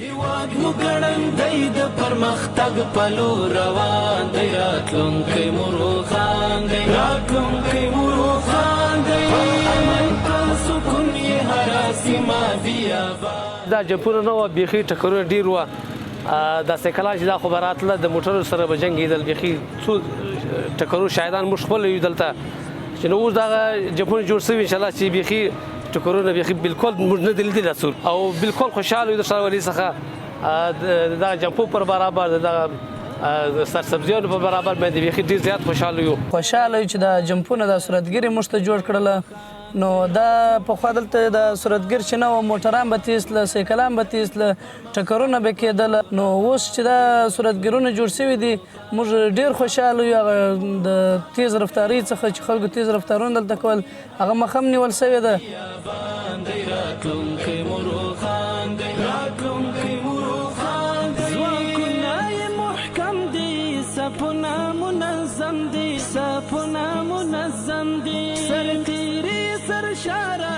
هیواد مو ګړندی د پرمختګ په لور روان دی، راتلونکی مو روښان دی، راتلونکی مو روښان دی، امن په سکون یې هره سیمه بیابان. دا جمپونه نه وه، بیخي ټکرونه ډېر وه. داسې کله چې دا خو به راتله د موټرو سره به جنګېدل، بیخي څو ټکرو شاهدان موږ خپله یو دلته چې نو اوس دغه جمپونه جوړ شوي انشاءالله چې بیخي ټکرونه بیخي بالکل موږ نه دي لیدلي دا او بالکل خوشحاله یو د ښار والي څخه دغه جمپو پر برابر د دغه سرسبزیانو په برابر باندې بیخي ډېر زیات خوشحاله یو. خوشحاله یو چې دا جمپونه د صورتګرې موږ ته جوړ کړله. نو دا پخوا دلته د صورتګر چې نه وه، موټران به تیسله، سایکلان به تیسله، ټکرونه به کېدله. نو اوس چې دا صورتګرونه جوړ شوي دي موږ ډېر خوشحاله یو. هغه د تیز رفتارۍ څخه چې خلکو تیز رفتارونه دلته کول هغه مخه هم نیول سوې ده. راتلونکی مو روښان دی، راتلونکی مو روښان دی، ځواکونه یې محکم دي، صفونه منظم دي، صفونه منظم دي، سرتیري سرشاره